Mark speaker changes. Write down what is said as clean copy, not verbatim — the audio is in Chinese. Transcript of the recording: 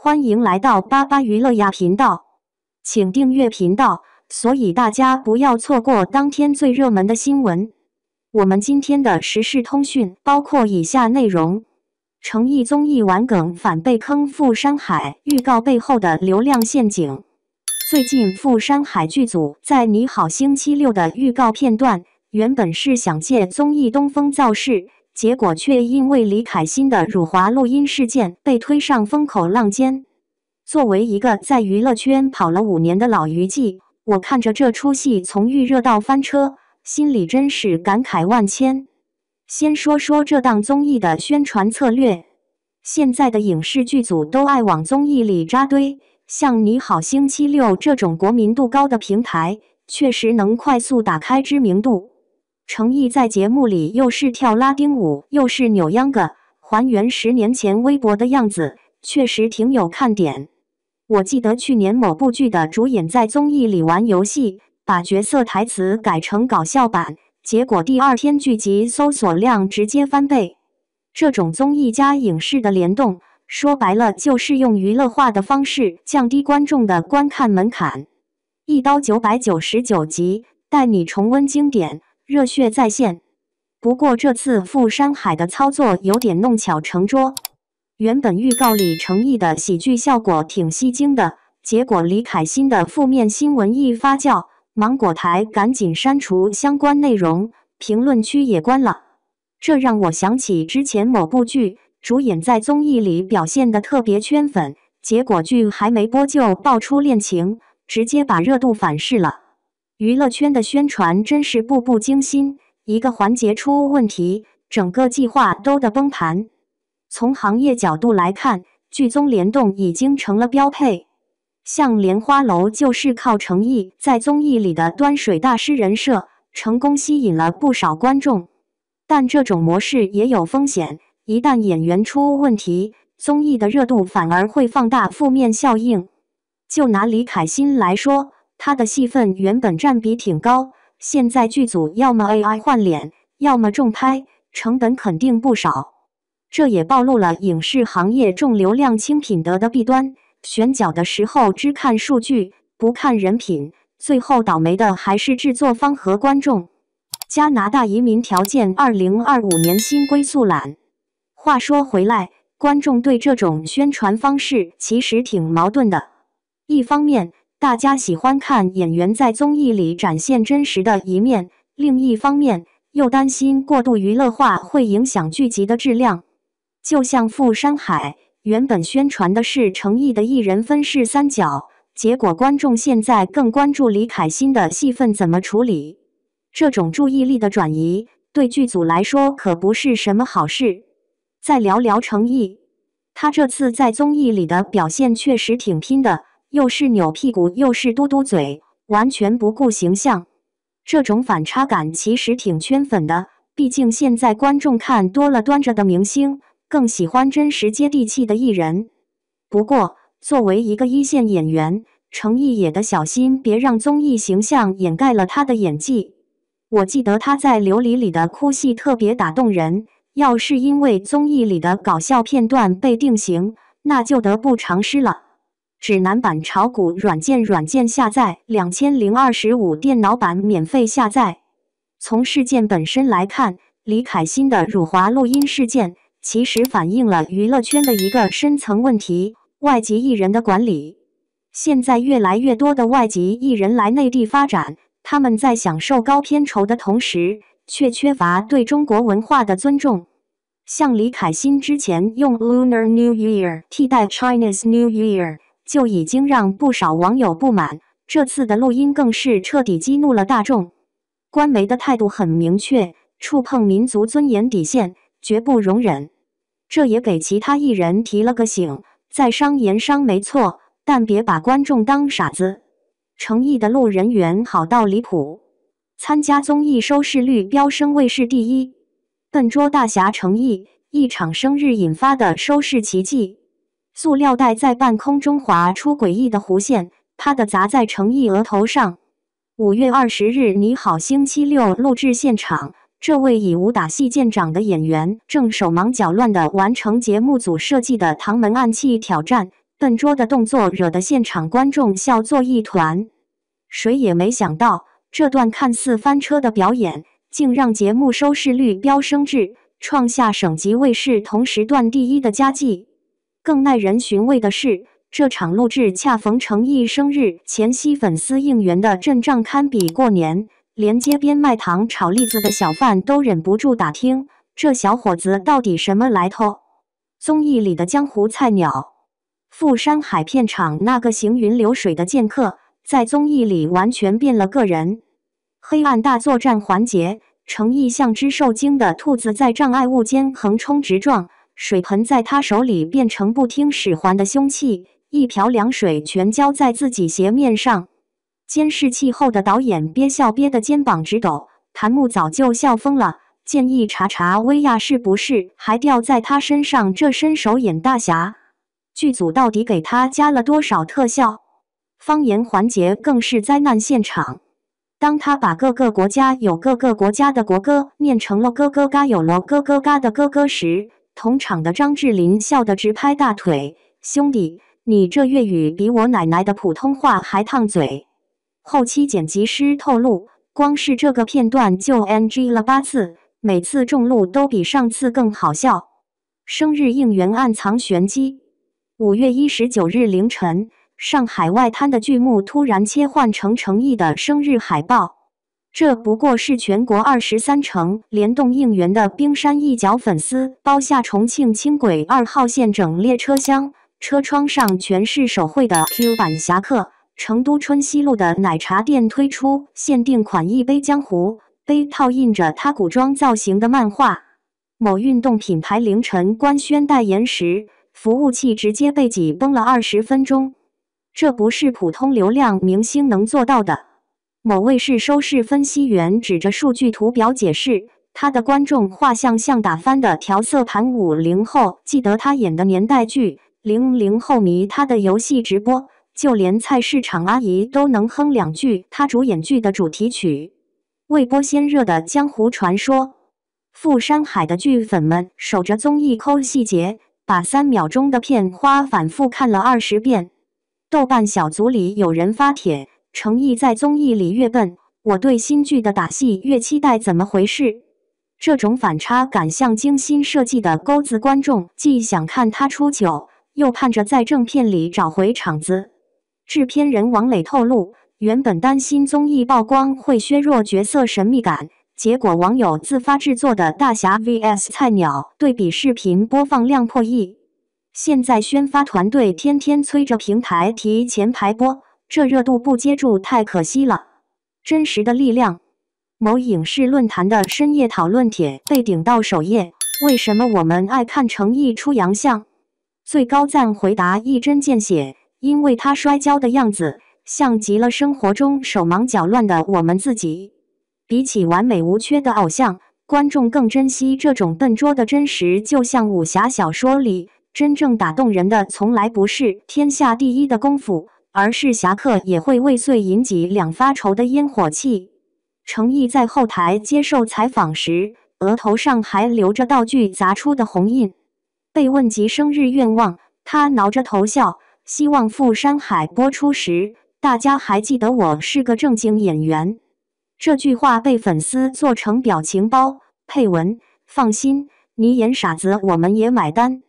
Speaker 1: 欢迎来到巴巴娱乐呀频道，请订阅频道，所以大家不要错过当天最热门的新闻。我们今天的时事通讯包括以下内容：诚意综艺玩梗反被坑富山海预告背后的流量陷阱。最近富山海剧组在《你好星期六》的预告片段，原本是想借综艺东风造势，结果却因为李凯欣的辱华录音事件被推上风口浪尖。作为一个在娱乐圈跑了5年的老娱记，我看着这出戏从预热到翻车，心里真是感慨万千。先说说这档综艺的宣传策略，现在的影视剧组都爱往综艺里扎堆，像《你好星期六》这种国民度高的平台，确实能快速打开知名度。诚意在节目里又是跳拉丁舞，又是扭秧歌，还原10年前微博的样子，确实挺有看点。我记得去年某部剧的主演在综艺里玩游戏，把角色台词改成搞笑版，结果第2天剧集搜索量直接翻倍。这种综艺加影视的联动，说白了就是用娱乐化的方式降低观众的观看门槛。一刀999集，带你重温经典，热血再现。不过这次富山海的操作有点弄巧成拙。原本预告里诚意的喜剧效果挺吸睛的，结果李凯欣的负面新闻一发酵，芒果台赶紧删除相关内容，评论区也关了。这让我想起之前某部剧，主演在综艺里表现得特别圈粉，结果剧还没播就爆出恋情，直接把热度反噬了。娱乐圈的宣传真是步步惊心，一个环节出问题，整个计划都得崩盘。从行业角度来看，剧综联动已经成了标配。像莲花楼就是靠诚意在综艺里的端水大师人设，成功吸引了不少观众。但这种模式也有风险，一旦演员出问题，综艺的热度反而会放大负面效应。就拿李凯欣来说，他的戏份原本占比挺高，现在剧组要么 AI 换脸，要么重拍，成本肯定不少。这也暴露了影视行业重流量轻品德的弊端，选角的时候只看数据，不看人品，最后倒霉的还是制作方和观众。加拿大移民条件2025年新归宿栏。话说回来，观众对这种宣传方式其实挺矛盾的。一方面，大家喜欢看演员在综艺里展现真实的一面，另一方面又担心过度娱乐化会影响剧集的质量。就像富山海，原本宣传的是诚意的一人分饰3角，结果观众现在更关注李凯欣的戏份怎么处理。这种注意力的转移，对剧组来说可不是什么好事。再聊聊诚意，他这次在综艺里的表现确实挺拼的，又是扭屁股又是嘟嘟嘴，完全不顾形象。这种反差感其实挺圈粉的，毕竟现在观众看多了端着的明星，更喜欢真实接地气的艺人。不过，作为一个1线演员，诚意也得小心，别让综艺形象掩盖了他的演技。我记得他在《琉璃》里的哭戏特别打动人，要是因为综艺里的搞笑片段被定型，那就得不偿失了。指南版炒股软件下载2025，电脑版免费下载。从事件本身来看，李凯欣的辱华录音事件其实反映了娱乐圈的一个深层问题：外籍艺人的管理。现在越来越多的外籍艺人来内地发展，他们在享受高片酬的同时，却缺乏对中国文化的尊重。像李凯欣之前用 Lunar New Year 替代 Chinese New Year， 就已经让不少网友不满，这次的录音更是彻底激怒了大众。官媒的态度很明确，触碰民族尊严底线，绝不容忍。这也给其他艺人提了个醒，在商言商没错，但别把观众当傻子。诚意的路人缘好到离谱，参加综艺收视率飙升卫视第1。笨拙大侠诚意，一场生日引发的收视奇迹。塑料袋在半空中划出诡异的弧线，啪地砸在诚意额头上。5月20日，你好星期六录制现场，这位以武打戏见长的演员正手忙脚乱地完成节目组设计的唐门暗器挑战，笨拙的动作惹得现场观众笑作一团。谁也没想到，这段看似翻车的表演，竟让节目收视率飙升至创下省级卫视同时段第一的佳绩。更耐人寻味的是，这场录制恰逢程毅生日前夕，粉丝应援的阵仗堪比过年，连街边卖糖炒栗子的小贩都忍不住打听，这小伙子到底什么来头？综艺里的江湖菜鸟，富山海片场那个行云流水的剑客，在综艺里完全变了个人。黑暗大作战环节，程毅像只受惊的兔子在障碍物间横冲直撞，水盆在他手里变成不听使唤的凶器，一瓢凉水全浇在自己鞋面上。监视器后的导演憋笑憋得肩膀直抖，谭木早就笑疯了，建议查查薇娅是不是还掉在他身上这身手演大侠。剧组到底给他加了多少特效？方言环节更是灾难现场。当他把各个国家有各个国家的国歌念成了咯咯嘎有了咯咯嘎的咯咯时，同场的张智霖笑得直拍大腿，兄弟，你这粤语比我奶奶的普通话还烫嘴。后期剪辑师透露，光是这个片段就 NG 了8次，每次中录都比上次更好笑。生日应援暗藏玄机。5月19日凌晨，上海外滩的剧目突然切换成程毅的生日海报。这不过是全国23城联动应援的冰山一角，粉丝包下重庆轻轨2号线整列车厢，车窗上全是手绘的 Q 版侠客。成都春熙路的奶茶店推出限定款一杯江湖杯，套印着他古装造型的漫画。某运动品牌凌晨官宣代言时，服务器直接被挤崩了20分钟。这不是普通流量明星能做到的。某卫视收视分析员指着数据图表解释，他的观众画像像打翻的调色盘，50后记得他演的年代剧，00后迷他的游戏直播，就连菜市场阿姨都能哼2句他主演剧的主题曲。未播先热的江湖传说，富山海的剧粉们守着综艺抠细节，把3秒钟的片花反复看了20遍。豆瓣小组里有人发帖，程毅在综艺里越笨，我对新剧的打戏越期待，怎么回事？这种反差感像精心设计的钩子，观众既想看他出糗，又盼着在正片里找回场子。制片人王磊透露，原本担心综艺曝光会削弱角色神秘感，结果网友自发制作的大侠 vs 菜鸟对比视频播放量破亿。现在宣发团队天天催着平台提前排播，这热度不接住太可惜了。真实的力量。某影视论坛的深夜讨论帖被顶到首页，为什么我们爱看程毅出洋相？最高赞回答一针见血，因为他摔跤的样子像极了生活中手忙脚乱的我们自己。比起完美无缺的偶像，观众更珍惜这种笨拙的真实，就像武侠小说里，真正打动人的从来不是天下第一的功夫，而是侠客也会为碎银几两发愁的烟火气。程毅在后台接受采访时，额头上还留着道具砸出的红印。被问及生日愿望，他挠着头笑，希望富山海播出时，大家还记得我是个正经演员。这句话被粉丝做成表情包，配文：放心，你演傻子我们也买单。